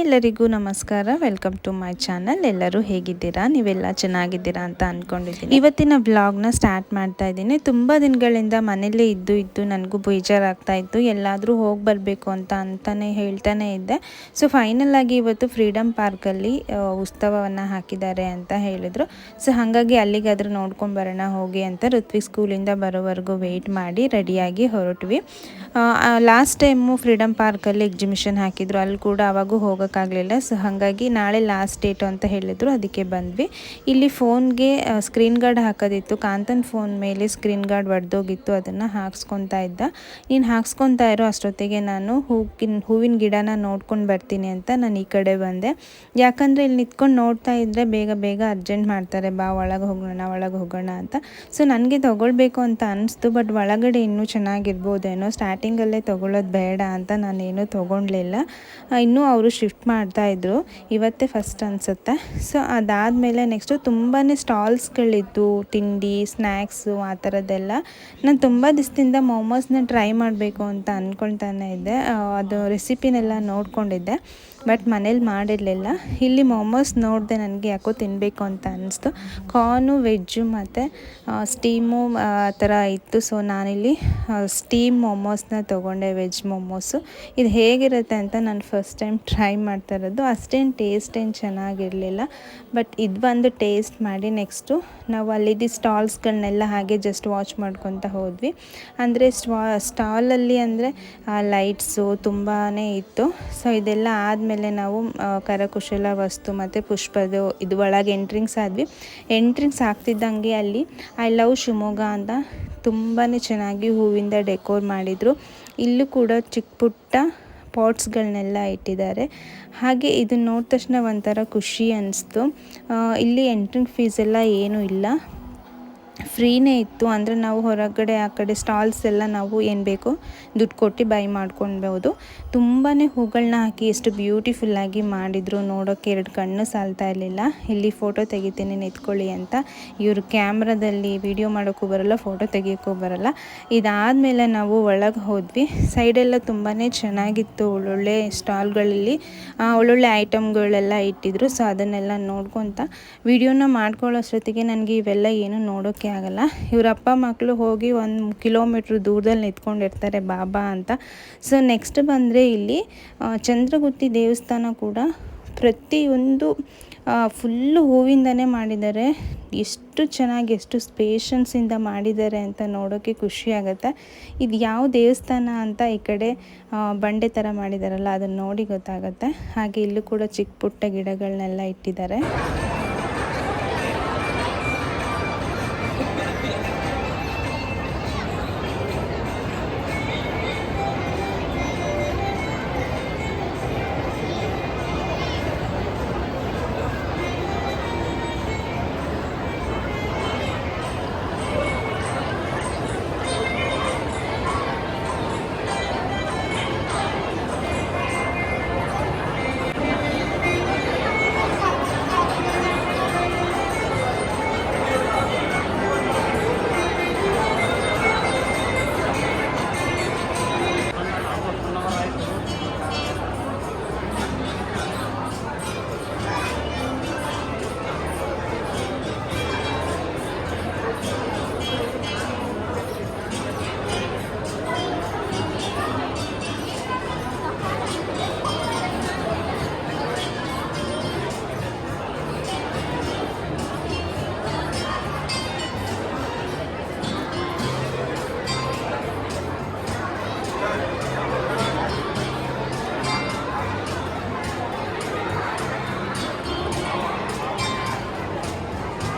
ಎಲ್ಲರಿಗೂ ನಮಸ್ಕಾರ. Welcome to my channel. ಎಲ್ಲರೂ ಹೇಗಿದ್ದೀರಾ? ನೀವೆಲ್ಲ ಚೆನ್ನಾಗಿದ್ದೀರಾ ಅಂತ ಅಂದ್ಕೊಂಡಿದ್ದೀನಿ. ಇವತ್ತಿನ ವ್ಲಾಗ್ನ ಸ್ಟಾರ್ಟ್ ಮಾಡ್ತಾ ಇದ್ದೀನಿ. ತುಂಬ ದಿನಗಳಿಂದ ಮನೇಲೇ ಇದ್ದು ನನಗೂ ಬೇಜಾರಾಗ್ತಾ ಇತ್ತು. ಎಲ್ಲಾದರೂ ಹೋಗಿ ಬರಬೇಕು ಅಂತಾನೆ ಹೇಳ್ತಾನೆ ಇದ್ದೆ. ಸೊ ಫೈನಲ್ ಆಗಿ ಇವತ್ತು ಫ್ರೀಡಮ್ ಪಾರ್ಕಲ್ಲಿ ಉತ್ಸವವನ್ನು ಹಾಕಿದ್ದಾರೆ ಅಂತ ಹೇಳಿದರು. ಸೊ ಹಾಗಾಗಿ ಅಲ್ಲಿಗಾದರೂ ನೋಡ್ಕೊಂಡು ಬರೋಣ ಹೋಗಿ ಅಂತ ಋತ್ವಿಕ್ ಸ್ಕೂಲಿಂದ ಬರೋವರೆಗೂ ವೆಯ್ಟ್ ಮಾಡಿ ರೆಡಿಯಾಗಿ ಹೊರಟ್ವಿ. ಲಾಸ್ಟ್ ಟೈಮು ಫ್ರೀಡಮ್ ಪಾರ್ಕಲ್ಲಿ ಎಕ್ಸಿಬಿಷನ್ ಹಾಕಿದ್ರು, ಅಲ್ಲಿ ಕೂಡ ಆವಾಗೂ ಹೋಗೋಕ್ಕಾಗಲಿಲ್ಲ. ಸೊ ಹಾಗಾಗಿ ನಾಳೆ ಲಾಸ್ಟ್ ಡೇಟು ಅಂತ ಹೇಳಿದ್ರು, ಅದಕ್ಕೆ ಬಂದ್ವಿ. ಇಲ್ಲಿ ಫೋನ್ಗೆ ಸ್ಕ್ರೀನ್ ಗಾರ್ಡ್ ಹಾಕೋದಿತ್ತು. ಕಾಂತನ್ ಫೋನ್ ಮೇಲೆ ಸ್ಕ್ರೀನ್ ಗಾರ್ಡ್ ಒಡೆದೋಗಿತ್ತು, ಅದನ್ನು ಹಾಕ್ಸ್ಕೊತಾ ಇದ್ದ. ನೀನು ಹಾಕ್ಸ್ಕೊತಾ ಇರೋ ಅಷ್ಟೊತ್ತಿಗೆ ನಾನು ಹೂವಿನ ಗಿಡನ ನೋಡ್ಕೊಂಡು ಬರ್ತೀನಿ ಅಂತ ನಾನು ಈ ಕಡೆ ಬಂದೆ. ಯಾಕಂದರೆ ಇಲ್ಲಿ ನಿಂತ್ಕೊಂಡು ನೋಡ್ತಾ ಇದ್ದರೆ ಬೇಗ ಅರ್ಜೆಂಟ್ ಮಾಡ್ತಾರೆ, ಬಾ ಒಳಗೆ ಹೋಗೋಣ ಅಂತ. ಸೊ ನನಗೆ ತೊಗೊಳ್ಬೇಕು ಅಂತ ಅನಿಸ್ತು, ಬಟ್ ಒಳಗಡೆ ಇನ್ನೂ ಚೆನ್ನಾಗಿರ್ಬೋದೇನೋ, ಸ್ಟಾರ್ಟಿಂಗಲ್ಲೇ ತೊಗೊಳ್ಳೋದು ಬೇಡ ಅಂತ ನಾನೇನು ತೊಗೊಳ್ಲಿಲ್ಲ. ಇನ್ನೂ ಅವರು ಶಿಫ್ಟ್ ಮಾಡ್ತಾಯಿದ್ರು, ಇವತ್ತೇ ಫಸ್ಟ್ ಅನಿಸುತ್ತೆ. ಸೊ ಅದಾದಮೇಲೆ ನೆಕ್ಸ್ಟು ತುಂಬಾ ಸ್ಟಾಲ್ಸ್ಗಳಿದ್ದು, ತಿಂಡಿ ಸ್ನ್ಯಾಕ್ಸು ಆ ಥರದ್ದೆಲ್ಲ. ನಾನು ತುಂಬ ದಿವಸದಿಂದ ಮೋಮೋಸ್ನ ಟ್ರೈ ಮಾಡಬೇಕು ಅಂತ ಅಂದ್ಕೊಳ್ತಾನೆ ಇದ್ದೆ. ಅದು ರೆಸಿಪಿನೆಲ್ಲ ನೋಡ್ಕೊಂಡಿದ್ದೆ, ಬಟ್ ಮನೇಲಿ ಮಾಡಿರಲಿಲ್ಲ. ಇಲ್ಲಿ ಮೋಮೋಸ್ ನೋಡಿದೆ, ನನಗೆ ಯಾಕೋ ತಿನ್ನಬೇಕು ಅಂತ ಅನ್ನಿಸ್ತು. ಕಾರ್ನು, ವೆಜ್ಜು ಮತ್ತು ಸ್ಟೀಮು ಆ ಥರ ಇತ್ತು. ಸೊ ನಾನಿಲ್ಲಿ ಸ್ಟೀಮ್ ಮೋಮೋಸ್ನ ತೊಗೊಂಡೆ, ವೆಜ್ ಮೋಮೋಸು. ಇದು ಹೇಗಿರುತ್ತೆ ಅಂತ ನಾನು ಫಸ್ಟ್ ಟೈಮ್ ಟ್ರೈ ಮಾಡ್ತಾ ಇರೋದು. ಅಷ್ಟೇನು ಟೇಸ್ಟ್ ಏನು ಚೆನ್ನಾಗಿರಲಿಲ್ಲ, ಬಟ್ ಇದು ಬಂದು ಟೇಸ್ಟ್ ಮಾಡಿ ನೆಕ್ಸ್ಟು ನಾವು ಅಲ್ಲಿದ್ದು ಸ್ಟಾಲ್ಸ್ಗಳನ್ನೆಲ್ಲ ಹಾಗೆ ಜಸ್ಟ್ ವಾಚ್ ಮಾಡ್ಕೊತ ಹೋದ್ವಿ. ಅಂದರೆ ಸ್ಟಾಲಲ್ಲಿ ಅಂದರೆ ಲೈಟ್ಸು ತುಂಬಾ ಇತ್ತು. ಸೊ ಇದೆಲ್ಲ ಆದಮೇಲೆ ನಾವು ಕರಕುಶಲ ವಸ್ತು ಮತ್ತು ಪುಷ್ಪದ ಇದು ಒಳಗೆ ಎಂಟ್ರಿಂಗ್ಸ್ ಆದ್ವಿ. ಎಂಟ್ರಿಂಗ್ಸ್ ಆಗ್ತಿದ್ದಂಗೆ ಅಲ್ಲಿ ಐ ಲವ್ ಶಿವಮೊಗ್ಗ ಅಂತ ತುಂಬಾ ಚೆನ್ನಾಗಿ ಹೂವಿಂದ ಡೆಕೋರ್ ಮಾಡಿದರು. ಇಲ್ಲೂ ಕೂಡ ಚಿಕ್ಕ ಪುಟ್ಟ ಪಾಟ್ಸ್ಗಳನ್ನೆಲ್ಲ ಇಟ್ಟಿದ್ದಾರೆ. ಹಾಗೆ ಇದನ್ನ ನೋಡಿದ ತಕ್ಷಣ ಒಂಥರ ಖುಷಿ ಅನ್ನಿಸ್ತು. ಇಲ್ಲಿ ಎಂಟ್ರಿಂಗ್ ಫೀಸ್ ಎಲ್ಲ ಏನೂ ಇಲ್ಲ, ಫ್ರೀನೇ ಇತ್ತು. ಅಂದರೆ ನಾವು ಹೊರಗಡೆ ಆ ಕಡೆ ಸ್ಟಾಲ್ಸ್ ಎಲ್ಲ ನಾವು ಏನು ಬೇಕೋ ದುಡ್ಡು ಕೊಟ್ಟು ಬೈ ಮಾಡ್ಕೊಳ್ಬೋದು. ತುಂಬಾ ಹೂಗಳನ್ನ ಹಾಕಿ ಎಷ್ಟು ಬ್ಯೂಟಿಫುಲ್ಲಾಗಿ ಮಾಡಿದರು, ನೋಡೋಕ್ಕೆ ಎರಡು ಕಣ್ಣು ಸಾಲ್ತಾ ಇರಲಿಲ್ಲ. ಇಲ್ಲಿ ಫೋಟೋ ತೆಗಿತೀನಿ ನಿಂತ್ಕೊಳ್ಳಿ ಅಂತ. ಇವರು ಕ್ಯಾಮ್ರಾದಲ್ಲಿ ವೀಡಿಯೋ ಮಾಡೋಕ್ಕೂ ಬರೋಲ್ಲ, ಫೋಟೋ ತೆಗಿಯೋಕ್ಕೂ ಬರೋಲ್ಲ. ಇದಾದಮೇಲೆ ನಾವು ಒಳಗೆ ಹೋದ್ವಿ. ಸೈಡೆಲ್ಲ ತುಂಬಾ ಚೆನ್ನಾಗಿತ್ತು, ಒಳ್ಳೊಳ್ಳೆ ಸ್ಟಾಲ್ಗಳಲ್ಲಿ ಒಳ್ಳೊಳ್ಳೆ ಐಟಮ್ಗಳೆಲ್ಲ ಇಟ್ಟಿದ್ರು. ಸೊ ಅದನ್ನೆಲ್ಲ ನೋಡ್ಕೊತ ವೀಡಿಯೋನ ಮಾಡ್ಕೊಳ್ಳೋಷ್ಟೊತ್ತಿಗೆ ನನಗೆ ಇವೆಲ್ಲ ಏನೂ ನೋಡೋಕ್ಕೆ ಆಗಲ್ಲ. ಇವ್ರ ಅಪ್ಪ ಮಕ್ಕಳು ಹೋಗಿ 1 ಕಿಲೋಮೀಟ್ರ್ ದೂರದಲ್ಲಿ ನಿಂತ್ಕೊಂಡಿರ್ತಾರೆ ಬಾಬಾ ಅಂತ. ಸೊ ನೆಕ್ಸ್ಟ್ ಬಂದರೆ ಇಲ್ಲಿ ಚಂದ್ರಗುತ್ತಿ ದೇವಸ್ಥಾನ ಕೂಡ ಪ್ರತಿಯೊಂದು ಫುಲ್ಲು ಹೂವಿಂದನೇ ಮಾಡಿದ್ದಾರೆ. ಎಷ್ಟು ಚೆನ್ನಾಗಿ ಎಷ್ಟು ಸ್ಪೇಷನ್ಸಿಂದ ಮಾಡಿದ್ದಾರೆ ಅಂತ ನೋಡೋಕ್ಕೆ ಖುಷಿ ಆಗುತ್ತೆ. ಇದು ಯಾವ ದೇವಸ್ಥಾನ ಅಂತ ಈ ಕಡೆ ಬಂಡೆ ಥರ ಮಾಡಿದಾರಲ್ಲ, ಅದನ್ನು ನೋಡಿ ಗೊತ್ತಾಗುತ್ತೆ. ಹಾಗೆ ಇಲ್ಲೂ ಕೂಡ ಚಿಕ್ಕ ಪುಟ್ಟ ಗಿಡಗಳನ್ನೆಲ್ಲ ಇಟ್ಟಿದ್ದಾರೆ.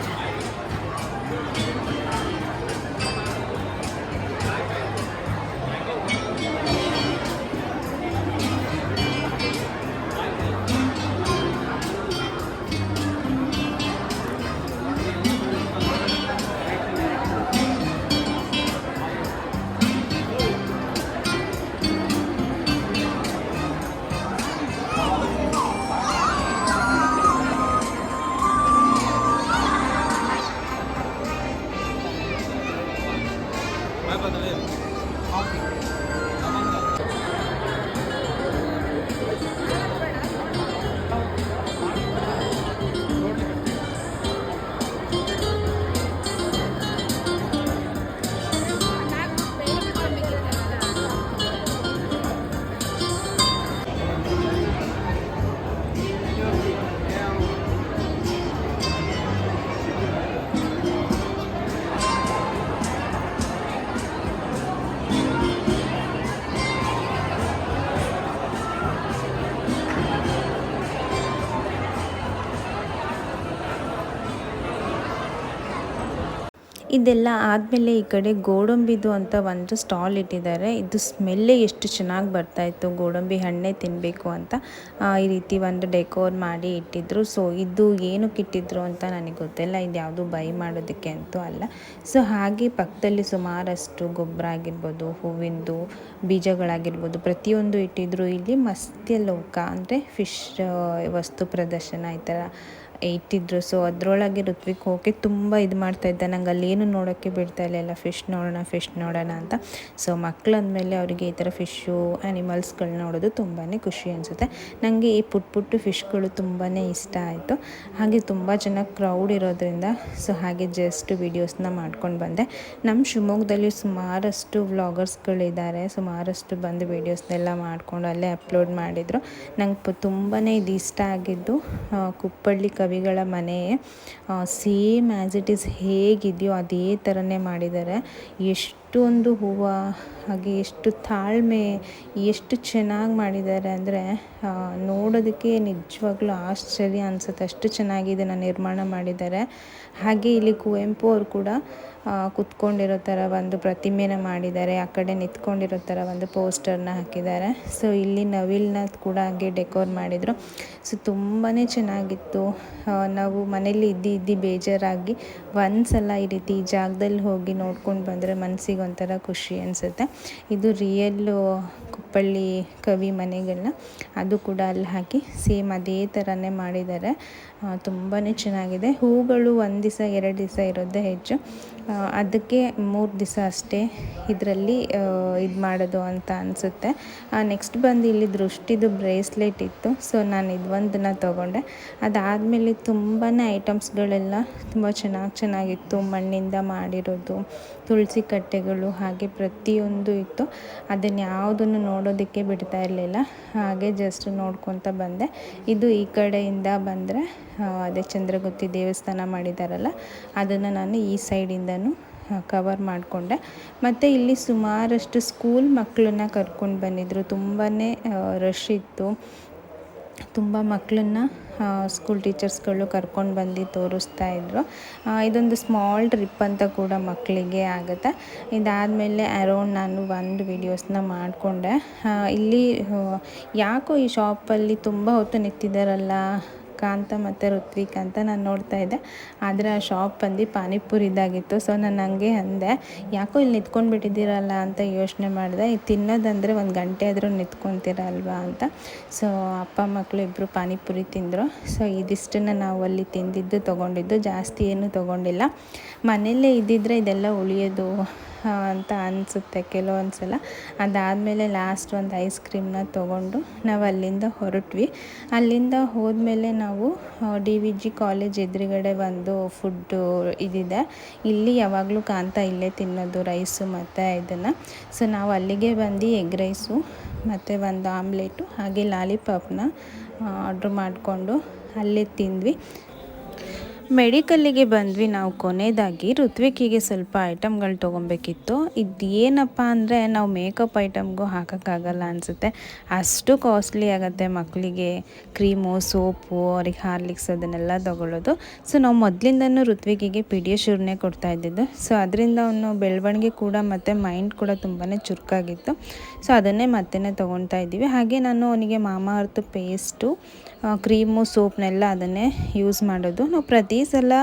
ಇದೆಲ್ಲ ಆದಮೇಲೆ ಈ ಕಡೆ ಗೋಡಂಬಿದು ಅಂತ ಒಂದು ಸ್ಟಾಲ್ ಇಟ್ಟಿದ್ದಾರೆ. ಇದು ಸ್ಮೆಲ್ಲೇ ಎಷ್ಟು ಚೆನ್ನಾಗಿ ಬರ್ತಾಯಿತ್ತು, ಗೋಡಂಬಿ ಹಣ್ಣೇ ತಿನ್ನಬೇಕು ಅಂತ ಈ ರೀತಿ ಒಂದು ಡೆಕೋರ್ ಮಾಡಿ ಇಟ್ಟಿದ್ರು. ಸೊ ಇದು ಏನಕ್ಕೆ ಇಟ್ಟಿದ್ರು ಅಂತ ನನಗೆ ಗೊತ್ತಿಲ್ಲ, ಇದು ಯಾವುದು ಬೈ ಮಾಡೋದಕ್ಕೆ ಅಂತೂ ಅಲ್ಲ. ಸೊ ಹಾಗೆ ಪಕ್ಕದಲ್ಲಿ ಸುಮಾರಷ್ಟು ಗೊಬ್ಬರ ಆಗಿರ್ಬೋದು, ಹೂವಿಂದು ಬೀಜಗಳಾಗಿರ್ಬೋದು, ಪ್ರತಿಯೊಂದು ಇಟ್ಟಿದ್ರು. ಇಲ್ಲಿ ಮತ್ಸ್ಯ ಲೋಕ ಅಂದರೆ ಫಿಶ್ ವಸ್ತು ಪ್ರದರ್ಶನ ಈ ಥರ ಇಟ್ಟಿದ್ರು. ಸೊ ಅದರೊಳಗೆ ಋತ್ವಿಕ್ ಹೋಗಿ ತುಂಬ ಇದು ಮಾಡ್ತಾಯಿದ್ದ, ನಂಗೆ ಅಲ್ಲೇನು ನೋಡೋಕ್ಕೆ ಬಿಡ್ತಾ ಇಲ್ಲ, ಫಿಶ್ ನೋಡೋಣ ಅಂತ. ಸೊ ಮಕ್ಕಳು ಅಂದಮೇಲೆ ಅವರಿಗೆ ಈ ಥರ ಫಿಶ್ಶು ಆ್ಯನಿಮಲ್ಸ್ಗಳು ನೋಡೋದು ತುಂಬಾ ಖುಷಿ ಅನಿಸುತ್ತೆ. ನನಗೆ ಈ ಪುಟ್ಟ ಫಿಶ್ಗಳು ತುಂಬಾ ಇಷ್ಟ ಆಯಿತು. ಹಾಗೆ ತುಂಬ ಚೆನ್ನಾಗಿ ಕ್ರೌಡ್ ಇರೋದ್ರಿಂದ ಸೊ ಹಾಗೆ ಜಸ್ಟ್ ವೀಡಿಯೋಸ್ನ ಮಾಡ್ಕೊಂಡು ಬಂದೆ. ನಮ್ಮ ಶಿವಮೊಗ್ಗದಲ್ಲಿ ಸುಮಾರಷ್ಟು ವ್ಲಾಗರ್ಸ್ಗಳಿದ್ದಾರೆ, ಸುಮಾರಷ್ಟು ಬಂದು ವೀಡಿಯೋಸ್ನೆಲ್ಲ ಮಾಡಿಕೊಂಡು ಅಲ್ಲೇ ಅಪ್ಲೋಡ್ ಮಾಡಿದರು. ನಂಗೆ ತುಂಬಾ ಇದು ಇಷ್ಟ ಆಗಿದ್ದು ಕುಪ್ಪಳ್ಳಿ ಕವಿಗಳ ಮನೆ ಸೇಮ್ ಆ್ಯಸ್ ಇಟ್ ಈಸ್ ಹೇಗಿದೆಯೋ ಅದೇ ಥರನೇ ಮಾಡಿದ್ದಾರೆ. ಎಷ್ಟೊಂದು ಹೂವು, ಹಾಗೆ ಎಷ್ಟು ತಾಳ್ಮೆ, ಎಷ್ಟು ಚೆನ್ನಾಗಿ ಮಾಡಿದ್ದಾರೆ ಅಂದರೆ ನೋಡೋದಕ್ಕೆ ನಿಜವಾಗ್ಲೂ ಆಶ್ಚರ್ಯ ಅನಿಸುತ್ತೆ, ಅಷ್ಟು ಚೆನ್ನಾಗಿ ಇದನ್ನು ನಿರ್ಮಾಣ ಮಾಡಿದ್ದಾರೆ. ಹಾಗೆ ಇಲ್ಲಿ ಕುವೆಂಪು ಅವರು ಕೂಡ ಕುತ್ಕೊಂಡಿರೋ ಥರ ಒಂದು ಪ್ರತಿಮೆನ ಮಾಡಿದ್ದಾರೆ, ಆ ಕಡೆ ನಿಂತ್ಕೊಂಡಿರೋ ಥರ ಒಂದು ಪೋಸ್ಟರ್ನ ಹಾಕಿದ್ದಾರೆ. ಸೊ ಇಲ್ಲಿ ನವಿಲನ್ನ ಕೂಡ ಹಾಗೆ ಡೆಕೋರ್ ಮಾಡಿದರು. ಸೊ ತುಂಬಾ ಚೆನ್ನಾಗಿತ್ತು. ನಾವು ಮನೇಲಿ ಇದ್ದು ಬೇಜಾರಾಗಿ ಒಂದ್ಸಲ ಈ ರೀತಿ ಈ ಜಾಗದಲ್ಲಿ ಹೋಗಿ ನೋಡ್ಕೊಂಡು ಬಂದರೆ ಮನಸ್ಸಿಗೆ ಒಂಥರ ಖುಷಿ ಅನಿಸುತ್ತೆ. ಇದು ರಿಯಲ್ಲು ಕುಪ್ಪಳ್ಳಿ ಕವಿ ಮನೆಗಳನ್ನ ಅದು ಕೂಡ ಅಲ್ಲಿ ಹಾಕಿ ಸೇಮ್ ಅದೇ ಥರನೇ ಮಾಡಿದ್ದಾರೆ. ತುಂಬಾ ಚೆನ್ನಾಗಿದೆ. ಹೂಗಳು 1 ದಿವಸ 2 ದಿವಸ ಇರೋದೇ ಹೆಚ್ಚು, ಅದಕ್ಕೆ 3 ದಿವಸ ಅಷ್ಟೇ ಇದರಲ್ಲಿ ಇದು ಮಾಡೋದು ಅಂತ ಅನಿಸುತ್ತೆ. ನೆಕ್ಸ್ಟ್ ಬಂದು ಇಲ್ಲಿ ದೃಷ್ಟಿದು ಬ್ರೇಸ್ಲೆಟ್ ಇತ್ತು. ಸೊ ನಾನು ಇದೊಂದನ್ನು ತೊಗೊಂಡೆ. ಅದಾದಮೇಲೆ ತುಂಬಾ ಐಟಮ್ಸ್ಗಳೆಲ್ಲ ತುಂಬ ಚೆನ್ನಾಗಿತ್ತು. ಮಣ್ಣಿಂದ ಮಾಡಿರೋದು, ತುಳಸಿ ಕಟ್ಟೆಗಳು, ಹಾಗೆ ಪ್ರತಿಯೊಂದು ಇತ್ತು. ಅದನ್ನು ಯಾವುದನ್ನು ನೋಡೋದಕ್ಕೆ ಬಿಡ್ತಾ ಇರಲಿಲ್ಲ, ಹಾಗೆ ಜಸ್ಟ್ ನೋಡ್ಕೊತ ಬಂದೆ. ಇದು ಈ ಕಡೆಯಿಂದ ಬಂದರೆ ಅದೇ ಚಂದ್ರಗುತ್ತಿ ದೇವಸ್ಥಾನ ಮಾಡಿದಾರಲ್ಲ, ಅದನ್ನು ನಾನು ಈ ಸೈಡಿಂದನೂ ಕವರ್ ಮಾಡಿಕೊಂಡೆ. ಮತ್ತು ಇಲ್ಲಿ ಸುಮಾರಷ್ಟು ಸ್ಕೂಲ್ ಮಕ್ಕಳನ್ನ ಕರ್ಕೊಂಡು ಬಂದಿದ್ದರು. ತುಂಬಾ ರಶ್ ಇತ್ತು. ತುಂಬ ಮಕ್ಕಳನ್ನ ಸ್ಕೂಲ್ ಟೀಚರ್ಸ್ಗಳು ಕರ್ಕೊಂಡು ಬಂದು ತೋರಿಸ್ತಾಯಿದ್ರು. ಇದೊಂದು ಸ್ಮಾಲ್ ಟ್ರಿಪ್ ಅಂತ ಕೂಡ ಮಕ್ಕಳಿಗೆ ಆಗುತ್ತೆ. ಇದಾದಮೇಲೆ ಅರೌಂಡ್ ನಾನು ಒಂದು ವೀಡಿಯೋಸ್ನ ಮಾಡಿಕೊಂಡೆ. ಇಲ್ಲಿ ಯಾಕೋ ಈ ಶಾಪಲ್ಲಿ ತುಂಬ ಹೊತ್ತು ನಿಂತಿದ್ದಾರಲ್ಲ ಕಾಂತ ಮತ್ತು ಋತ್ವಿಕ್ ಅಂತ ನಾನು ನೋಡ್ತಾ ಇದ್ದೆ. ಆದರೆ ಆ ಶಾಪ್ ಬಂದು ಪಾನಿಪುರಿದಾಗಿತ್ತು. ಸೊ ನಾನು ಹಂಗೆ ಅಂದೆ, ಯಾಕೋ ಇಲ್ಲಿ ನಿಂತ್ಕೊಂಡು ಬಿಟ್ಟಿದ್ದೀರಲ್ಲ ಅಂತ ಯೋಚನೆ ಮಾಡಿದೆ. ಇದು ತಿನ್ನೋದಂದರೆ 1 ಗಂಟೆ ಆದರೂ ನಿಂತ್ಕೊತೀರಲ್ವಾ ಅಂತ. ಸೊ ಅಪ್ಪ ಮಕ್ಕಳು ಇಬ್ಬರು ಪಾನಿಪುರಿ ತಿಂದರು. ಸೊ ಇದಿಷ್ಟನ್ನು ನಾವು ಅಲ್ಲಿ ತಿಂದಿದ್ದು ತೊಗೊಂಡಿದ್ದು, ಜಾಸ್ತಿ ಏನೂ ತೊಗೊಂಡಿಲ್ಲ. ಮನೆಯಲ್ಲೇ ಇದ್ದಿದ್ದರೆ ಇದೆಲ್ಲ ಉಳಿಯೋದು ಅಂತ ಅನಿಸುತ್ತೆ ಕೆಲವೊಂದು ಸಲ. ಅದಾದಮೇಲೆ ಲಾಸ್ಟ್ ಒಂದು ಐಸ್ ಕ್ರೀಮ್ನ ತೊಗೊಂಡು ನಾವು ಅಲ್ಲಿಂದ ಹೊರಟ್ವಿ. ಅಲ್ಲಿಂದ ಹೋದ್ಮೇಲೆ ನಾವು DVG ಕಾಲೇಜ್ ಎದುರುಗಡೆ ಒಂದು ಫುಡ್ಡು ಇದಿದೆ. ಇಲ್ಲಿ ಯಾವಾಗಲೂ ಕಾಂತ ಇಲ್ಲೇ ತಿನ್ನೋದು ರೈಸು ಮತ್ತು ಇದನ್ನು. ಸೊ ನಾವು ಅಲ್ಲಿಗೆ ಬಂದು ಎಗ್ ರೈಸು ಮತ್ತು ಒಂದು ಆಮ್ಲೆಟು ಹಾಗೆ ಲಾಲಿಪಾಪ್ನ ಆರ್ಡ್ರ್ ಮಾಡಿಕೊಂಡು ಅಲ್ಲೇ ತಿಂದ್ವಿ. ಮೆಡಿಕಲ್ಲಿಗೆ ಬಂದ್ವಿ ನಾವು ಕೊನೆಯದಾಗಿ. ಋತ್ವಿಕಿಗೆ ಸ್ವಲ್ಪ ಐಟಮ್ಗಳು ತೊಗೊಬೇಕಿತ್ತು. ಇದು ಏನಪ್ಪ ಅಂದರೆ ನಾವು ಮೇಕಪ್ ಐಟಮ್ಗೂ ಹಾಕೋಕ್ಕಾಗಲ್ಲ ಅನಿಸುತ್ತೆ, ಅಷ್ಟು ಕಾಸ್ಟ್ಲಿ ಆಗುತ್ತೆ ಮಕ್ಕಳಿಗೆ. ಕ್ರೀಮು, ಸೋಪು, ಅವ್ರಿಗೆ ಹಾರ್ಲಿಕ್ಸ್ ಅದನ್ನೆಲ್ಲ ತೊಗೊಳ್ಳೋದು. ಸೊ ನಾವು ಮೊದಲಿಂದನೂ ಋತ್ವಿಕಿಗೆ ಪಿಡಿಯಾಶ್ಯೂರ್ನೇ ಕೊಡ್ತಾ ಇದ್ದಿದ್ದು. ಸೊ ಅದರಿಂದ ಅವನು ಬೆಳವಣಿಗೆ ಕೂಡ ಮತ್ತು ಮೈಂಡ್ ಕೂಡ ತುಂಬಾ ಚುರುಕಾಗಿತ್ತು. ಸೊ ಅದನ್ನೇ ಮತ್ತೆ ತೊಗೊಳ್ತಾ ಇದ್ದೀವಿ. ಹಾಗೆ ನಾನು ಅವನಿಗೆ ಮಾಮಾ ಅರ್ತ್ ಪೇಸ್ಟು, ಕ್ರೀಮು, ಸೋಪ್ನೆಲ್ಲ ಅದನ್ನೇ ಯೂಸ್ ಮಾಡೋದು. ನಾವು ಪ್ರತಿ ಸಲ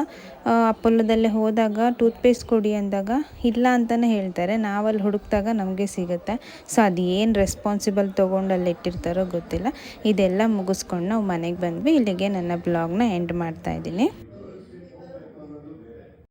ಅಪೋಲೋದಲ್ಲೇ ಹೋದಾಗ ಟೂತ್ಪೇಸ್ಟ್ ಕೊಡಿ ಅಂದಾಗ ಇಲ್ಲ ಅಂತಲೇ ಹೇಳ್ತಾರೆ. ನಾವಲ್ಲಿ ಹುಡುಕಿದಾಗ ನಮಗೆ ಸಿಗುತ್ತೆ. ಸೊ ಅದು ಏನು ರೆಸ್ಪಾನ್ಸಿಬಲ್ ತೊಗೊಂಡು ಅಲ್ಲಿ ಇಟ್ಟಿರ್ತಾರೋ ಗೊತ್ತಿಲ್ಲ. ಇದೆಲ್ಲ ಮುಗಿಸ್ಕೊಂಡು ನಾವು ಮನೆಗೆ ಬಂದ್ವಿ. ಇಲ್ಲಿಗೆ ನನ್ನ ಬ್ಲಾಗ್ನ ಎಂಡ್ ಮಾಡ್ತಾಯಿದ್ದೀನಿ.